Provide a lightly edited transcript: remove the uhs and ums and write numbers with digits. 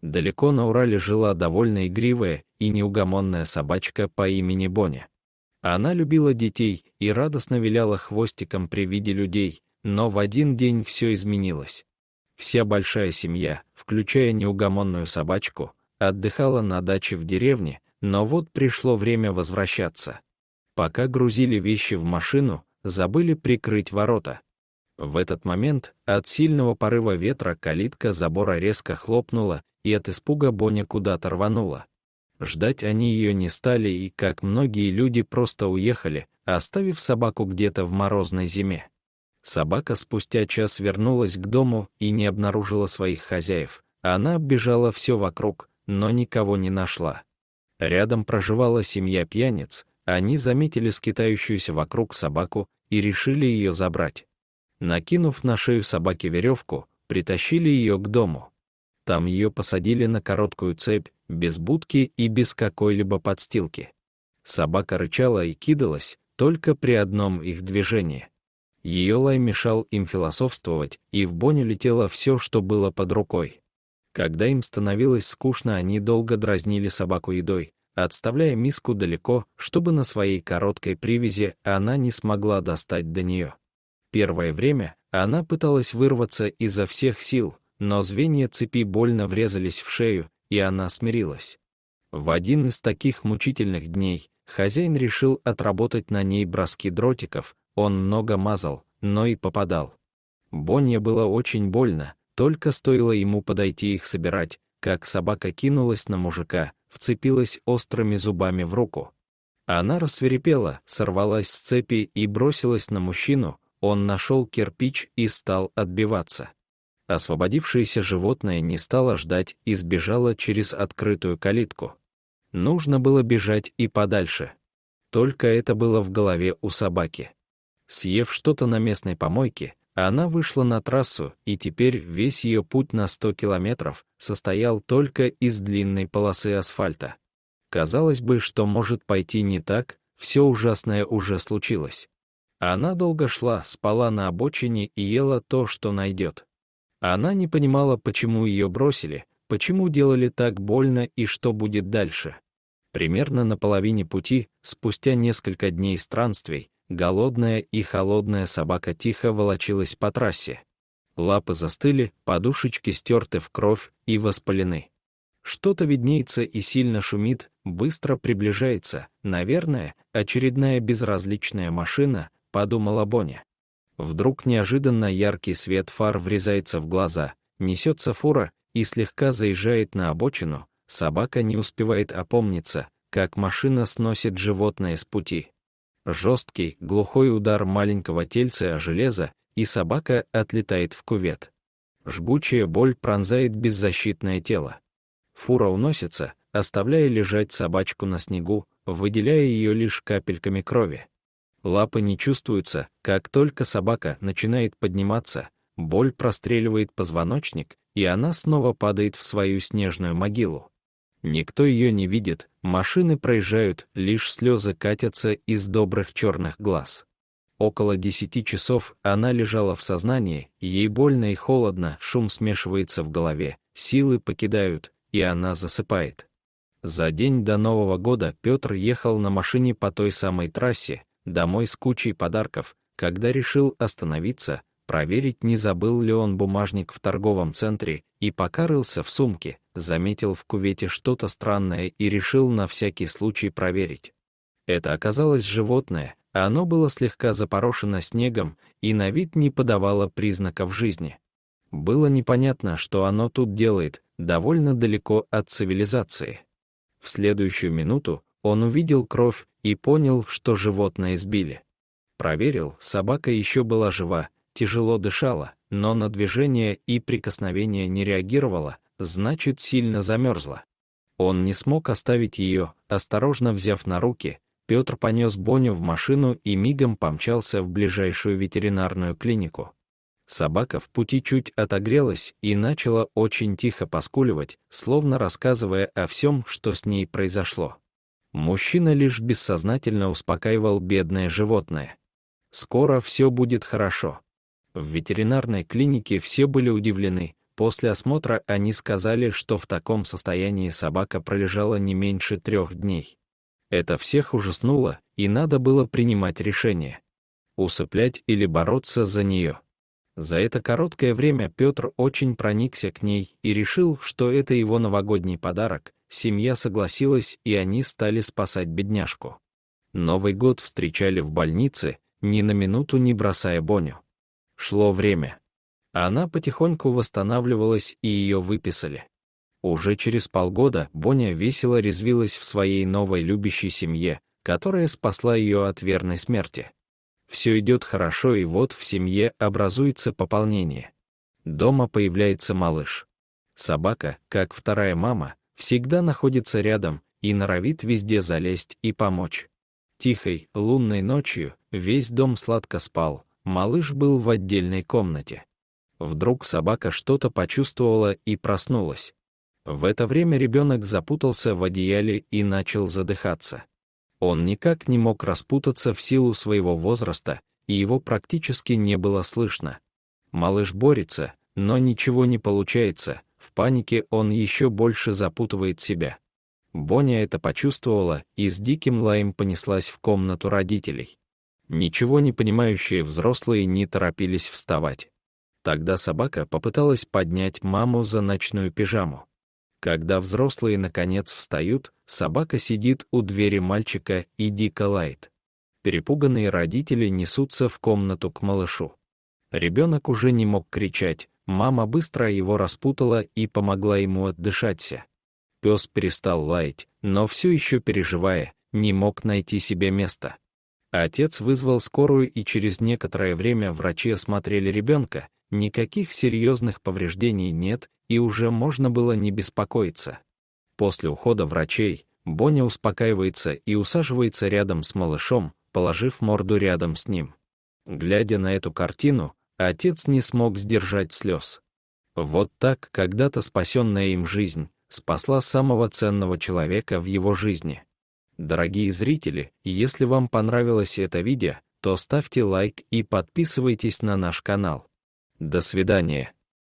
Далеко на Урале жила довольно игривая и неугомонная собачка по имени Боня. Она любила детей и радостно виляла хвостиком при виде людей, но в один день все изменилось. Вся большая семья, включая неугомонную собачку, отдыхала на даче в деревне, но вот пришло время возвращаться. Пока грузили вещи в машину, забыли прикрыть ворота. В этот момент от сильного порыва ветра калитка забора резко хлопнула, и от испуга Боня куда-то рванула. Ждать они ее не стали и, как многие люди, просто уехали, оставив собаку где-то в морозной зиме. Собака спустя час вернулась к дому и не обнаружила своих хозяев. Она оббежала все вокруг, но никого не нашла. Рядом проживала семья пьяниц, они заметили скитающуюся вокруг собаку и решили ее забрать. Накинув на шею собаки веревку, притащили ее к дому. Там ее посадили на короткую цепь, без будки и без какой-либо подстилки. Собака рычала и кидалась только при одном их движении. Ее лай мешал им философствовать, и в Боню летело все, что было под рукой. Когда им становилось скучно, они долго дразнили собаку едой, отставляя миску далеко, чтобы на своей короткой привязи она не смогла достать до нее. Первое время она пыталась вырваться изо всех сил, но звенья цепи больно врезались в шею, и она смирилась. В один из таких мучительных дней хозяин решил отработать на ней броски дротиков, он много мазал, но и попадал. Бонье было очень больно, только стоило ему подойти их собирать, как собака кинулась на мужика, вцепилась острыми зубами в руку. Она рассвирепела, сорвалась с цепи и бросилась на мужчину, он нашел кирпич и стал отбиваться. Освободившееся животное не стало ждать и сбежало через открытую калитку. Нужно было бежать и подальше. Только это было в голове у собаки. Съев что-то на местной помойке, она вышла на трассу, и теперь весь ее путь на 100 километров состоял только из длинной полосы асфальта. Казалось бы, что может пойти не так, все ужасное уже случилось. Она долго шла, спала на обочине и ела то, что найдет. Она не понимала, почему ее бросили, почему делали так больно и что будет дальше. Примерно на половине пути, спустя несколько дней странствий, голодная и холодная собака тихо волочилась по трассе. Лапы застыли, подушечки стерты в кровь и воспалены. Что-то виднеется и сильно шумит, быстро приближается, наверное, очередная безразличная машина, подумала Боня. Вдруг неожиданно яркий свет фар врезается в глаза, несется фура и слегка заезжает на обочину, собака не успевает опомниться, как машина сносит животное с пути. Жесткий, глухой удар маленького тельца о железо, и собака отлетает в кювет. Жгучая боль пронзает беззащитное тело. Фура уносится, оставляя лежать собачку на снегу, выделяя ее лишь капельками крови. Лапы не чувствуются, как только собака начинает подниматься, боль простреливает позвоночник, и она снова падает в свою снежную могилу. Никто ее не видит, машины проезжают, лишь слезы катятся из добрых черных глаз. Около 10 часов она лежала в сознании, ей больно и холодно, шум смешивается в голове, силы покидают, и она засыпает. За день до Нового года Петр ехал на машине по той самой трассе, домой с кучей подарков, когда решил остановиться, проверить, не забыл ли он бумажник в торговом центре, и пока рылся в сумке, заметил в кювете что-то странное и решил на всякий случай проверить. Это оказалось животное, оно было слегка запорошено снегом и на вид не подавало признаков жизни. Было непонятно, что оно тут делает, довольно далеко от цивилизации. В следующую минуту он увидел кровь и понял, что животное избили. Проверил, собака еще была жива, тяжело дышала, но на движение и прикосновение не реагировала, значит, сильно замерзла. Он не смог оставить ее, осторожно взяв на руки, Петр понес Боню в машину и мигом помчался в ближайшую ветеринарную клинику. Собака в пути чуть отогрелась и начала очень тихо поскуливать, словно рассказывая о всем, что с ней произошло. Мужчина лишь бессознательно успокаивал бедное животное. «Скоро все будет хорошо». В ветеринарной клинике все были удивлены, После осмотра они сказали, что в таком состоянии собака пролежала не меньше 3 дней. Это всех ужаснуло, и надо было принимать решение: усыплять или бороться за нее. За это короткое время Петр очень проникся к ней и решил, что это его новогодний подарок. Семья согласилась, и они стали спасать бедняжку. Новый год встречали в больнице, ни на минуту не бросая Боню. Шло время. Она потихоньку восстанавливалась, и ее выписали. Уже через полгода Боня весело резвилась в своей новой любящей семье, которая спасла ее от верной смерти. Все идет хорошо, и вот в семье образуется пополнение. Дома появляется малыш. Собака, как вторая мама, всегда находится рядом и норовит везде залезть и помочь. Тихой, лунной ночью весь дом сладко спал, малыш был в отдельной комнате. Вдруг собака что-то почувствовала и проснулась. В это время ребенок запутался в одеяле и начал задыхаться. Он никак не мог распутаться в силу своего возраста, и его практически не было слышно. Малыш борется, но ничего не получается, в панике он еще больше запутывает себя. Боня это почувствовала и с диким лаем понеслась в комнату родителей. Ничего не понимающие взрослые не торопились вставать. Тогда собака попыталась поднять маму за ночную пижаму. Когда взрослые наконец встают, собака сидит у двери мальчика и дико лает. Перепуганные родители несутся в комнату к малышу. Ребенок уже не мог кричать, мама быстро его распутала и помогла ему отдышаться. Пес перестал лаять, но все еще переживая, не мог найти себе места. Отец вызвал скорую, и через некоторое время врачи осмотрели ребенка, никаких серьезных повреждений нет, и уже можно было не беспокоиться. После ухода врачей, Боня успокаивается и усаживается рядом с малышом, положив морду рядом с ним. Глядя на эту картину, отец не смог сдержать слез. Вот так когда-то спасенная им жизнь спасла самого ценного человека в его жизни. Дорогие зрители, если вам понравилось это видео, то ставьте лайк и подписывайтесь на наш канал. До свидания.